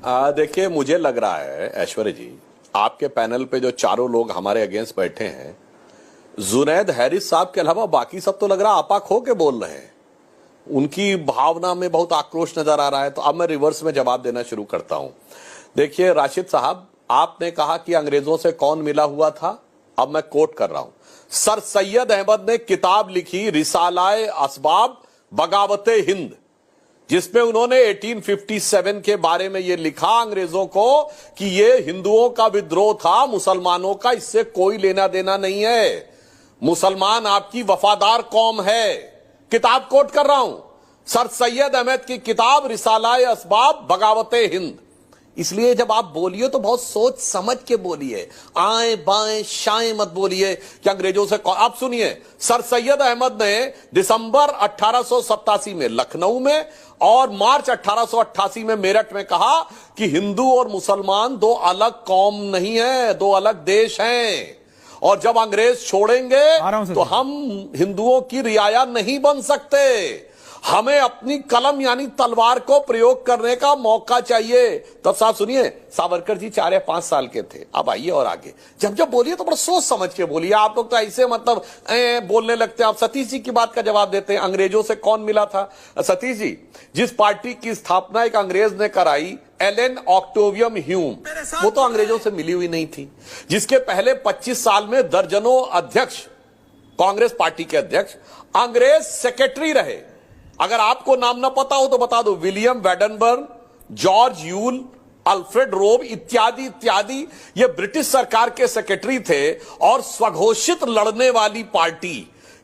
देखिए, मुझे लग रहा है ऐश्वर्य जी, आपके पैनल पे जो चारों लोग हमारे अगेंस्ट बैठे हैं, जुनैद हैरिस साहब के अलावा बाकी सब तो लग रहा आपा खो के बोल रहे हैं। उनकी भावना में बहुत आक्रोश नजर आ रहा है। तो अब मैं रिवर्स में जवाब देना शुरू करता हूं। देखिए राशिद साहब, आपने कहा कि अंग्रेजों से कौन मिला हुआ था। अब मैं कोट कर रहा हूं, सर सैयद अहमद ने किताब लिखी रिसालाए असबाब बगावते हिंद, जिसमें उन्होंने 1857 के बारे में यह लिखा अंग्रेजों को कि यह हिंदुओं का विद्रोह था, मुसलमानों का इससे कोई लेना देना नहीं है, मुसलमान आपकी वफादार कौम है। किताब कोट कर रहा हूं, सर सैयद अहमद की किताब रिसालाए असबाब बगावते हिंद। इसलिए जब आप बोलिए तो बहुत सोच समझ के बोलिए, आए बाएं शाएं मत बोलिए कि अंग्रेजों से। आप सुनिए, सर सैयद अहमद ने दिसंबर 1887 में लखनऊ में और मार्च 1888 में मेरठ में कहा कि हिंदू और मुसलमान दो अलग कौम नहीं है, दो अलग देश हैं, और जब अंग्रेज छोड़ेंगे तो हम हिंदुओं की रियाया नहीं बन सकते, हमें अपनी कलम यानी तलवार को प्रयोग करने का मौका चाहिए। तब साहब सुनिए, सावरकर जी 4 या 5 साल के थे। अब आइए और आगे, जब जब बोलिए तो बड़ा सोच समझ के बोलिए। आप लोग तो ऐसे मतलब बोलने लगते हैं। आप सतीश जी की बात का जवाब देते हैं, अंग्रेजों से कौन मिला था। सतीश जी, जिस पार्टी की स्थापना एक अंग्रेज ने कराई, एलन ऑक्टेवियम ह्यूम, वो तो अंग्रेजों से मिली हुई नहीं थी। जिसके पहले 25 साल में दर्जनों अध्यक्ष, कांग्रेस पार्टी के अध्यक्ष अंग्रेज सेक्रेटरी रहे। अगर आपको नाम ना पता हो तो बता दो, विलियम वेडनबर्न, जॉर्ज यूल, अल्फ्रेड रोब इत्यादि इत्यादि, ये ब्रिटिश सरकार के सेक्रेटरी थे और स्वघोषित लड़ने वाली पार्टी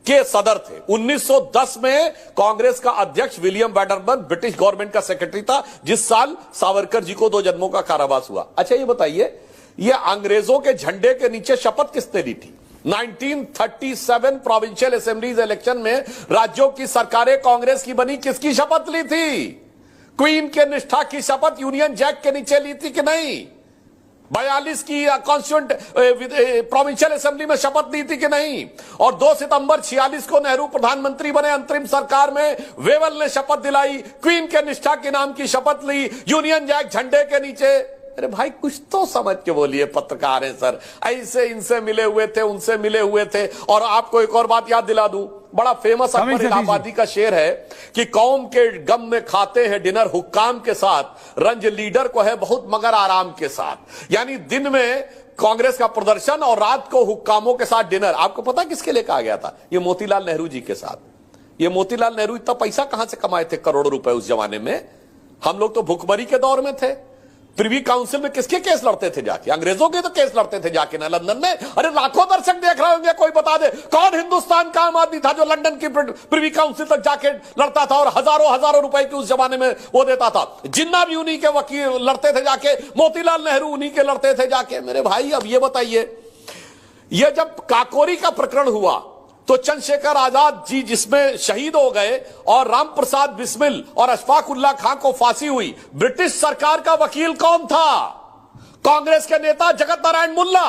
के सदर थे। 1910 में कांग्रेस का अध्यक्ष विलियम वेडनबर्न ब्रिटिश गवर्नमेंट का सेक्रेटरी था, जिस साल सावरकर जी को 2 जन्मों का कारावास हुआ। अच्छा ये बताइए, ये अंग्रेजों के झंडे के नीचे शपथ किसने ली थी। 1937 प्रोविंशियल असेंबलीज इलेक्शन में राज्यों की सरकारें कांग्रेस की बनी, किसकी शपथ ली थी। क्वीन के निष्ठा की शपथ यूनियन जैक के नीचे ली थी कि नहीं। 42 की कॉन्स्टिट्यूंट प्रोविंशियल असेंबली में शपथ ली थी कि नहीं। और 2 सितंबर 46 को नेहरू प्रधानमंत्री बने, अंतरिम सरकार में वेवल ने शपथ दिलाई, क्वीन के निष्ठा के नाम की शपथ ली, यूनियन जैक झंडे के नीचे। अरे भाई कुछ तो समझ के बोलिए, पत्रकार हैं सर, ऐसे इनसे मिले हुए थे, उनसे मिले हुए थे। और आपको एक और बात याद दिला दूं, बड़ा फेमस अकबर इलाहाबादी का शेर है कि कौम के गम में खाते हैं डिनर हुक्काम के साथ, रंज लीडर को है बहुत मगर आराम के साथ। यानी दिन में कांग्रेस का प्रदर्शन और रात को हुक्कामों के साथ डिनर। आपको पता किसके लिए कहा गया था? ये मोतीलाल नेहरू जी के साथ। ये मोतीलाल नेहरू इतना पैसा कहां से कमाए थे, करोड़ों रुपए उस जमाने में। हम लोग तो भुखमरी के दौर में थे। प्रिवी काउंसिल में किसके केस लड़ते थे जाके? अंग्रेजों के तो केस लड़ते थे जाके ना लंदन में। अरे लाखों दर्शक देख रहे होंगे, कोई बता दे कौन हिंदुस्तान का आम आदमी था जो लंदन की प्रिवी काउंसिल तक जाके लड़ता था और हजारों रुपए की उस जमाने में वो देता था। जिन्ना भी उन्हीं के वकील लड़ते थे जाके, मोतीलाल नेहरू उन्हीं के लड़ते थे जाके। मेरे भाई अब ये बताइए, ये जब काकोरी का प्रकरण हुआ तो चंद्रशेखर आजाद जी जिसमें शहीद हो गए और राम प्रसाद बिस्मिल और अशफाक उल्लाह खां को फांसी हुई, ब्रिटिश सरकार का वकील कौन था? कांग्रेस के नेता जगत नारायण मुल्ला,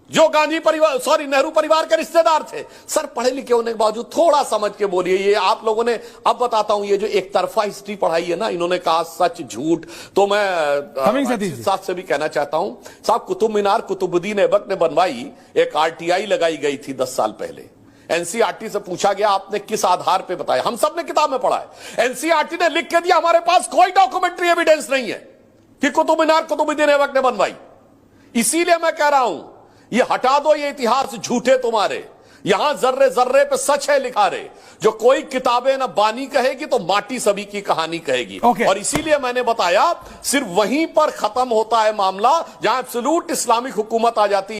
जो गांधी परिवार नेहरू परिवार के रिश्तेदार थे। सर पढ़े लिखे होने के बावजूद थोड़ा समझ के बोलिए। ये आप लोगों ने, अब बताता हूं, ये जो एक तरफा हिस्ट्री पढ़ाई है ना, इन्होंने कहा सच झूठ, तो मैं साथ से भी कहना चाहता हूं साहब, कुतुब मीनार कुतुबुद्दीन ऐबक ने बनवाई, एक RTI लगाई गई थी 10 साल पहले। NCERT से पूछा गया आपने किस आधार पे बताया, हम सब ने किताब में पढ़ा है। NCERT ने लिख के दिया हमारे पास कोई डॉक्यूमेंट्री एविडेंस नहीं है कि कुतुब मीनार कुतुबुद्दीन ऐबक ने बनवाई। इसीलिए मैं कह रहा हूं, ये हटा दो ये इतिहास झूठे तुम्हारे। यहां जर्रे जर्रे पे सच है लिखा रे। जो कोई किताबें ना बानी कहेगी तो माटी सभी की कहानी कहेगी। और इसीलिए मैंने बताया, सिर्फ वहीं पर खत्म होता है मामला जहां एब्सोल्यूट इस्लामिक हुकूमत आ जाती है।